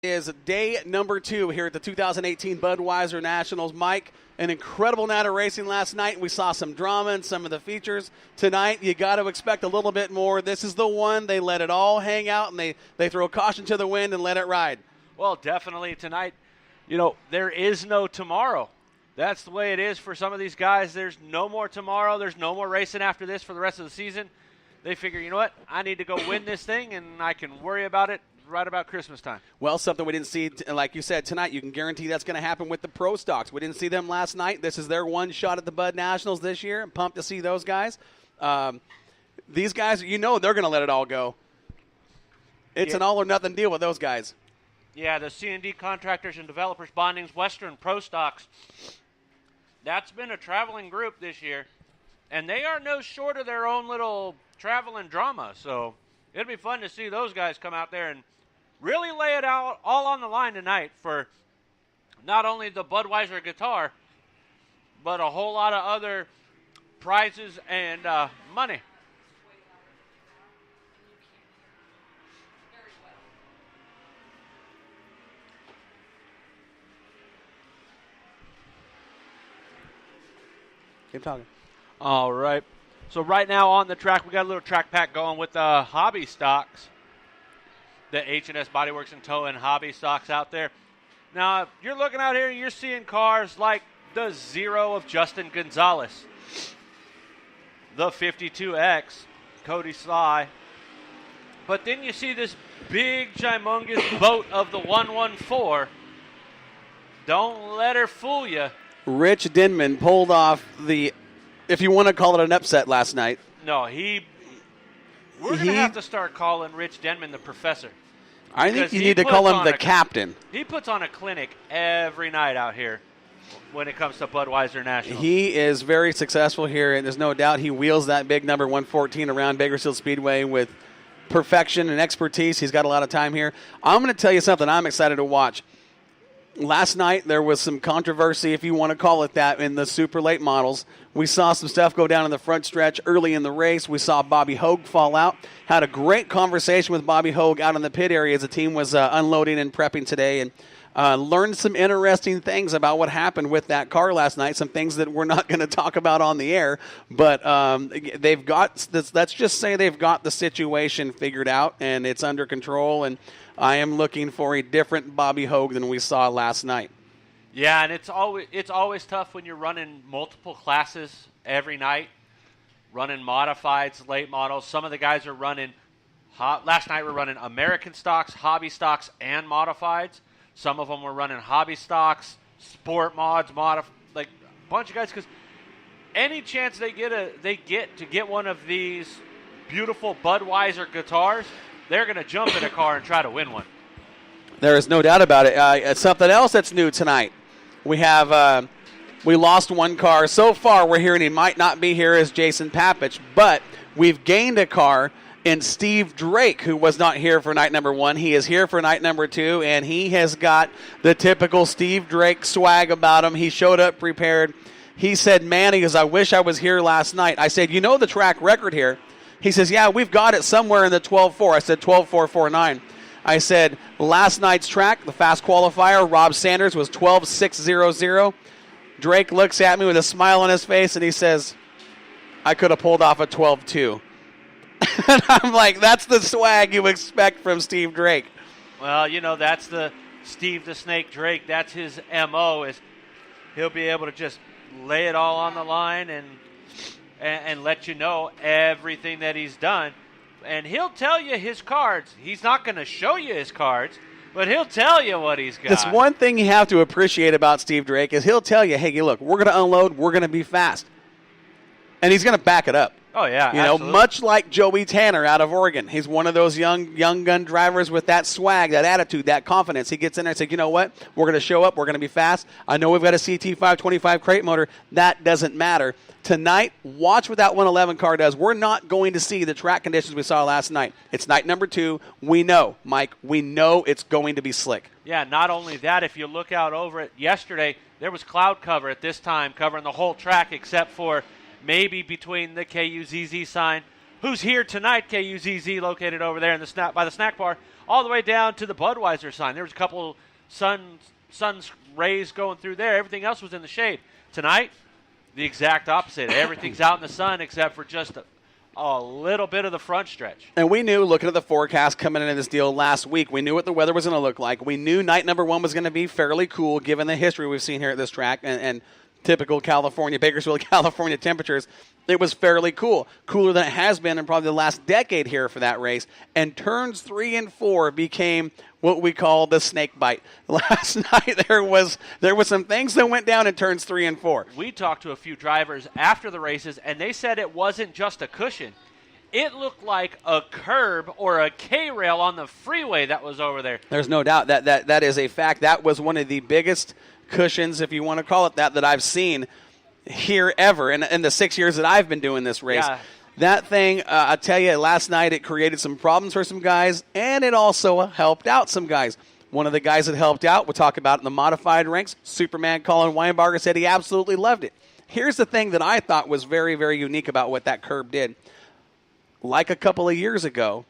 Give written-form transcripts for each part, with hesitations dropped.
Is day number 2 here at the 2018 Budweiser Nationals. Mike, an incredible night of racing last night. We saw some drama in some of the features. Tonight, you got to expect a little bit more. This is the one. They let it all hang out, and they throw caution to the wind and let it ride. Well, definitely tonight, there is no tomorrow. That's the way it is for some of these guys. There's no more tomorrow. There's no more racing after this for the rest of the season. They figure, you know what, I need to go win this thing, and I can worry about it right about Christmas time. Well, something we didn't see, like you said, tonight. You can guarantee that's going to happen with the pro stocks. We didn't see them last night. This is their one shot at the Bud Nationals this year. I'm pumped to see those guys. These guys, they're going to let it all go. It's an all-or-nothing deal with those guys. Yeah, the C&D Contractors and Developers Bonding's Western Pro Stocks, that's been a traveling group this year, and they are no short of their own little traveling drama. So it'll be fun to see those guys come out there and really lay it out all on the line tonight for not only the Budweiser guitar, but a whole lot of other prizes and money. Keep talking. All right. So right now on the track, we got a little track pack going with the hobby stocks. The H&S Bodyworks and Tow and hobby stocks out there. Now, if you're looking out here, you're seeing cars like the Zero of Justin Gonzalez, the 52X, Cody Sly. But then you see this big, gymongous boat of the 114. Don't let her fool you. Rich Denman pulled off the, if you want to call it an upset last night. No, we're going to have to start calling Rich Denman the professor. I think you need to call him the captain. He puts on a clinic every night out here when it comes to Budweiser Nationals. He is very successful here, and there's no doubt he wheels that big number 114 around Bakersfield Speedway with perfection and expertise. He's got a lot of time here. I'm going to tell you something I'm excited to watch. Last night, there was some controversy, if you want to call it that, in the super late models. We saw some stuff go down in the front stretch early in the race. We saw Bobby Hogue fall out. Had a great conversation with Bobby Hogue out in the pit area as the team was unloading and prepping today, and learned some interesting things about what happened with that car last night, some things that we're not going to talk about on the air. But they've got this, let's just say they've got the situation figured out, and it's under control, and I am looking for a different Bobby Hogue than we saw last night. Yeah, and it's always tough when you're running multiple classes every night, running modifieds, late models. Some of the guys are running, last night we're running American stocks, hobby stocks, and modifieds. Some of them were running hobby stocks, sport mods, like a bunch of guys, because any chance they get to get one of these beautiful Budweiser guitars, they're going to jump in a car and try to win one. There is no doubt about it. Something else that's new tonight. We have we lost one car. So far, we're hearing he might not be here as Jason Papich, but we've gained a car in Steve Drake, who was not here for night number 1. He is here for night number 2, and he has got the typical Steve Drake swag about him. He showed up prepared. He said, man, he goes, I wish I was here last night. I said, you know the track record here? He says, yeah, we've got it somewhere in the 12.4. I said, 12.449. I said, last night's track, the fast qualifier, Rob Sanders was 12.600. Drake looks at me with a smile on his face, and he says, I could have pulled off a 12.2. And I'm like, that's the swag you expect from Steve Drake. Well, that's the Steve the Snake Drake. That's his M.O. is he'll be able to just lay it all on the line and let you know everything that he's done. And he'll tell you his cards. He's not going to show you his cards, but he'll tell you what he's got. That's one thing you have to appreciate about Steve Drake is he'll tell you, hey, look, we're going to unload, we're going to be fast. And he's going to back it up. Oh, yeah, absolutely. Much like Joey Tanner out of Oregon. He's one of those young gun drivers with that swag, that attitude, that confidence. He gets in there and says, you know what? We're going to show up. We're going to be fast. I know we've got a CT525 crate motor. That doesn't matter. Tonight, watch what that 111 car does. We're not going to see the track conditions we saw last night. It's night number 2. We know, Mike, we know it's going to be slick. Yeah, not only that, if you look out over it yesterday, there was cloud cover at this time covering the whole track except for maybe between the KUZZ sign. Who's here tonight, KUZZ, located over there in by the snack bar. all the way down to the Budweiser sign. There was a couple sun's rays going through there. Everything else was in the shade. Tonight, the exact opposite. Everything's out in the sun except for just a little bit of the front stretch. And we knew, looking at the forecast coming into this deal last week, we knew what the weather was going to look like. We knew night number 1 was going to be fairly cool given the history we've seen here at this track and typical California, Bakersfield, California temperatures. It was fairly cool, cooler than it has been in probably the last decade here for that race. And turns 3 and 4 became what we call the snake bite. Last night there was some things that went down in turns 3 and 4. We talked to a few drivers after the races, and they said it wasn't just a cushion. It looked like a curb or a K-rail on the freeway that was over there. There's no doubt that is a fact. That was one of the biggest cushions, if you want to call it that I've seen here ever in the 6 years that I've been doing this race. Yeah. That thing, I tell you, last night it created some problems for some guys, and it also helped out some guys. One of the guys that helped out, we'll talk about in the modified ranks, Superman Colin Weinbarger said he absolutely loved it. Here's the thing that I thought was very, very unique about what that curb did. Like a couple of years ago,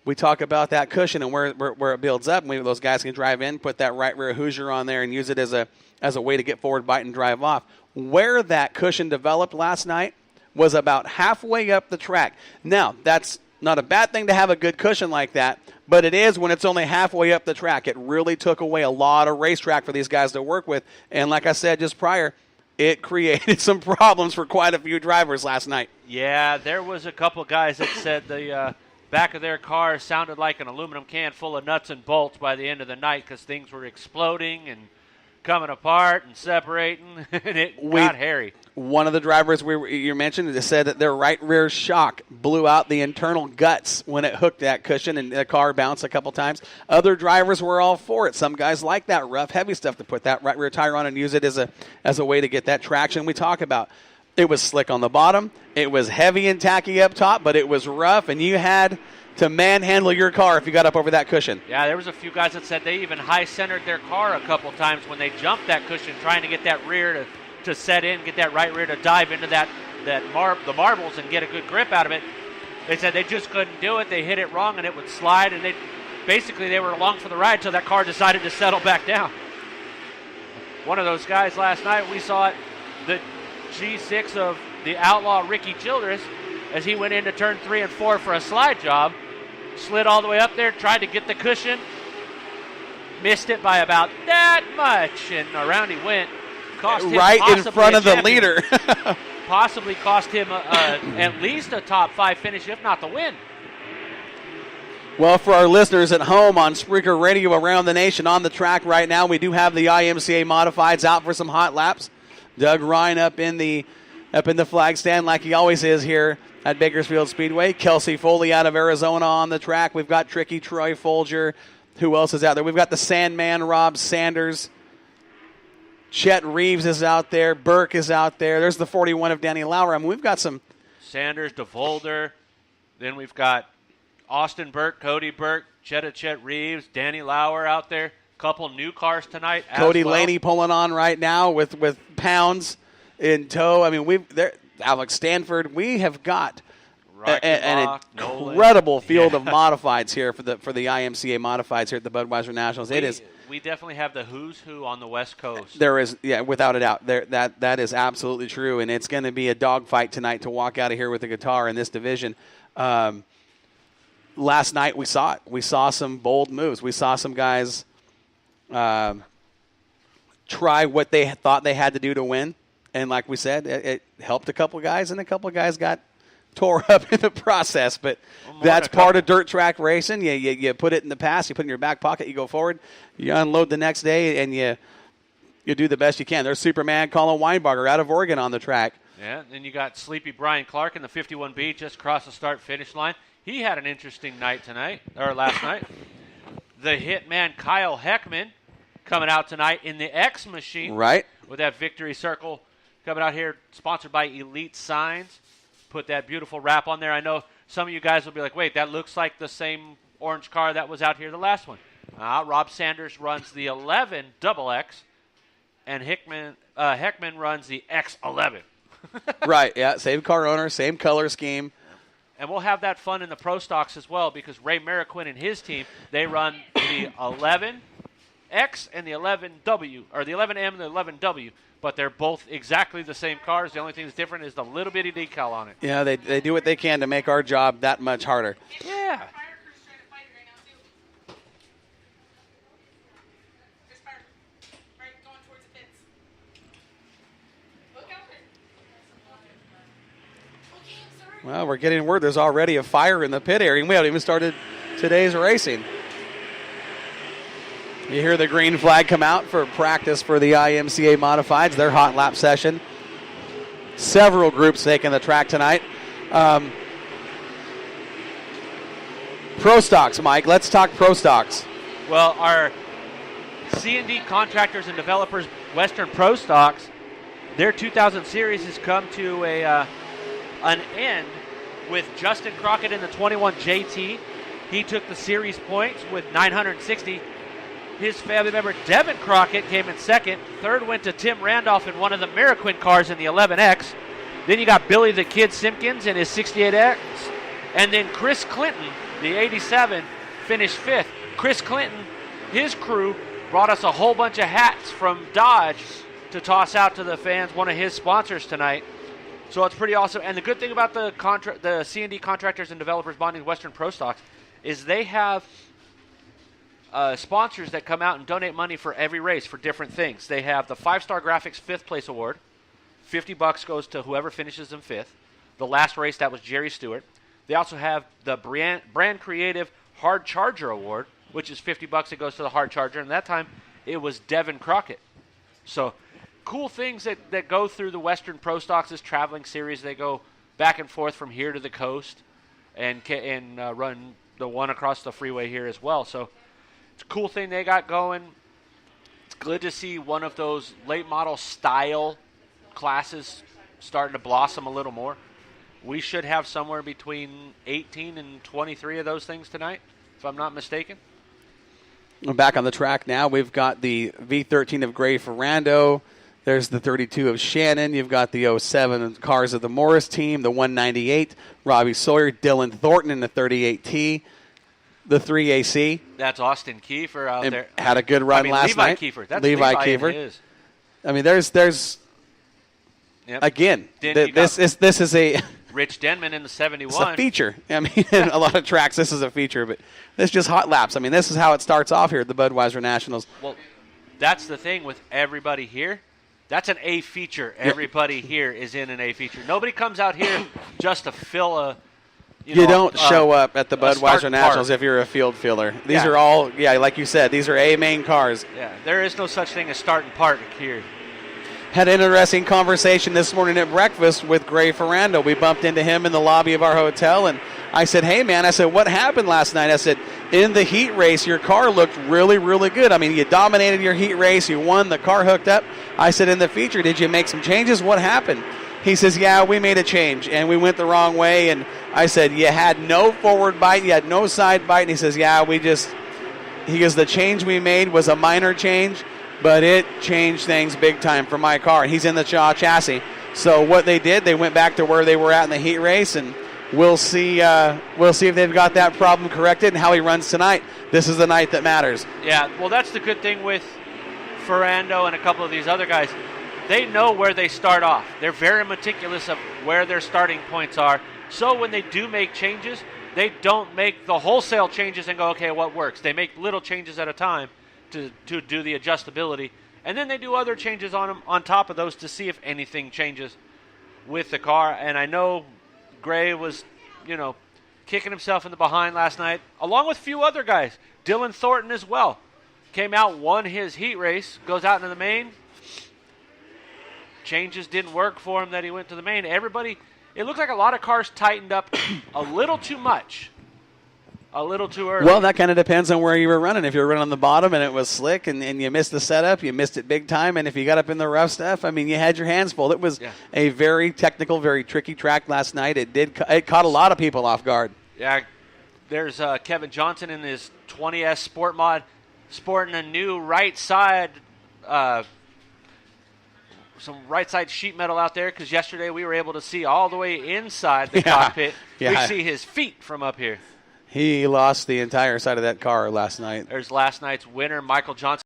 we talk about that cushion and where it builds up, and those guys can drive in, put that right rear Hoosier on there, and use it as a way to get forward, bite, and drive off. Where that cushion developed last night was about halfway up the track. Now, that's not a bad thing to have a good cushion like that, but it is when it's only halfway up the track. It really took away a lot of racetrack for these guys to work with, and like I said just prior, it created some problems for quite a few drivers last night. Yeah, there was a couple guys that said the back of their car sounded like an aluminum can full of nuts and bolts by the end of the night because things were exploding and coming apart and separating, and it got hairy. One of the drivers you mentioned said that their right rear shock blew out the internal guts when it hooked that cushion, and the car bounced a couple times. Other drivers were all for it. Some guys like that rough, heavy stuff to put that right rear tire on and use it as a way to get that traction we talk about. It was slick on the bottom. It was heavy and tacky up top, but it was rough, and you had to manhandle your car if you got up over that cushion. Yeah, there was a few guys that said they even high-centered their car a couple times when they jumped that cushion, trying to get that rear to set in, get that right rear to dive into the marbles and get a good grip out of it. They said they just couldn't do it. They hit it wrong, and it would slide, and they were along for the ride until that car decided to settle back down. One of those guys last night, we saw it, the G6 of the outlaw Ricky Childress, as he went into turn 3 and 4 for a slide job, slid all the way up there, tried to get the cushion, missed it by about that much, and around he went. Cost him right in front of the leader. Possibly cost him at least a top 5 finish, if not the win. Well, for our listeners at home on Spreaker Radio around the nation, on the track right now, we do have the IMCA Modifieds out for some hot laps. Doug Ryan up in the flag stand like he always is here at Bakersfield Speedway. Kelsey Foley out of Arizona on the track. We've got Tricky Troy Folger. Who else is out there? We've got the Sandman Rob Sanders. Chet Reeves is out there. Burke is out there. There's the 41 of Danny Lauer. I mean, we've got some. Sanders, DeVolder. Then we've got Austin Burke, Cody Burke, Chet Reeves, Danny Lauer out there. Couple new cars tonight. Cody Laney pulling on right now with Pounds in tow. I mean, Alex Stanford. We have got an incredible field of modifieds here for the IMCA Modifieds here at the Budweiser Nationals. We definitely have the who's who on the West Coast. There is, yeah, without a doubt. That is absolutely true, and it's going to be a dogfight tonight to walk out of here with a guitar in this division. Last night we saw it. We saw some bold moves. We saw some guys try what they thought they had to do to win. And like we said, it helped a couple guys, and a couple guys got tore up in the process. But that's part of dirt track racing. You put it in the past, you put it in your back pocket, you go forward, you unload the next day, and you do the best you can. There's Superman Colin Weinbarger out of Oregon on the track. Yeah, and then you got Sleepy Brian Clark in the 51B just across the start-finish line. He had an interesting night last night. The hitman Kyle Heckman coming out tonight in the X machine. Right. With that victory circle coming out here, sponsored by Elite Signs. Put that beautiful wrap on there. I know some of you guys will be like, wait, that looks like the same orange car that was out here the last one. Rob Sanders runs the 11 XX, and Heckman runs the X11. Right, yeah, same car owner, same color scheme. And we'll have that fun in the Pro Stocks as well because Ray Mariquin and his team, they run the 11X and the 11W, or the 11M and the 11W, but they're both exactly the same cars. The only thing that's different is the little bitty decal on it. Yeah, they do what they can to make our job that much harder. Yeah. Well, we're getting word there's already a fire in the pit area, and we haven't even started today's racing. You hear the green flag come out for practice for the IMCA Modifieds, their hot lap session. Several groups taking the track tonight. Pro Stocks, Mike. Let's talk Pro Stocks. Well, our C&D Contractors and Developers Western Pro Stocks, their 2000 series has come to an end with Justin Crockett in the 21 JT. He took the series points with 960. His family member Devin Crockett came in second. Third went to Tim Randolph in one of the Mariquin cars in the 11X. Then you got Billy the Kid Simpkins in his 68X. And then Chris Clinton, the 87, finished fifth. Chris Clinton, his crew, brought us a whole bunch of hats from Dodge to toss out to the fans, one of his sponsors tonight. So it's pretty awesome. And the good thing about the C&D Contractors and Developers Bonding Western Pro Stocks is they have sponsors that come out and donate money for every race for different things. They have the 5-Star Graphics 5th place award. $50 goes to whoever finishes in 5th. The last race, that was Jerry Stewart. They also have the Brand Creative Hard Charger Award, which is $50 that goes to the Hard Charger. And that time, it was Devin Crockett. So cool things that go through the Western Pro Stocks, this traveling series. They go back and forth from here to the coast and run the one across the freeway here as well. So it's a cool thing they got going. It's good to see one of those late model style classes starting to blossom a little more. We should have somewhere between 18 and 23 of those things tonight, if I'm not mistaken. We're back on the track now. We've got the V13 of Gray Ferrando. There's the 32 of Shannon. You've got the 07 cars of the Morris team, the 198, Robbie Sawyer, Dylan Thornton in the 38T, the 3AC. That's Austin Kiefer out there. Had a good run last Levi night. Kiefer. That's Levi Kiefer. I mean, there's yep. Again, this is a Rich Denman in the 71. It's a feature. I mean, in a lot of tracks, this is a feature, but this is just hot laps. I mean, this is how it starts off here at the Budweiser Nationals. Well, that's the thing with everybody here. That's an A feature. Everybody here is in an A feature. Nobody comes out here just to fill a. You don't show up at the Budweiser Nationals if you're a field filler. These are all, like you said, these are A main cars. Yeah, there is no such thing as start and park here. Had an interesting conversation this morning at breakfast with Gray Ferrando. We bumped into him in the lobby of our hotel, and I said, hey, man, what happened last night? I said, in the heat race, your car looked really, really good. I mean, you dominated your heat race. You won. The car hooked up. I said, in the feature, did you make some changes? What happened? He says, yeah, we made a change, and we went the wrong way. And I said, you had no forward bite. You had no side bite. And he says, yeah, he goes, the change we made was a minor change, but it changed things big time for my car. He's in the Shaw chassis. So what they did, they went back to where they were at in the heat race, and we'll see if they've got that problem corrected and how he runs tonight. This is the night that matters. Yeah, well, that's the good thing with Ferrando and a couple of these other guys. They know where they start off. They're very meticulous of where their starting points are. So when they do make changes, they don't make the wholesale changes and go, okay, what works? They make little changes at a time to do the adjustability. And then they do other changes on them on top of those to see if anything changes with the car. And I know Gray was, kicking himself in the behind last night, along with a few other guys. Dylan Thornton as well. Came out, won his heat race, goes out into the main. Changes didn't work for him that he went to the main. Everybody, it looked like a lot of cars tightened up a little too much, a little too early. Well, that kind of depends on where you were running. If you were running on the bottom and it was slick and you missed the setup, you missed it big time. And if you got up in the rough stuff, I mean, you had your hands full. It was a very technical, very tricky track last night. It caught a lot of people off guard. Yeah, there's Kevin Johnson in his 20S Sport Mod sporting a new right side some right side sheet metal out there because yesterday we were able to see all the way inside the Yeah. cockpit. Yeah. We see his feet from up here. He lost the entire side of that car last night. There's last night's winner, Michael Johnson.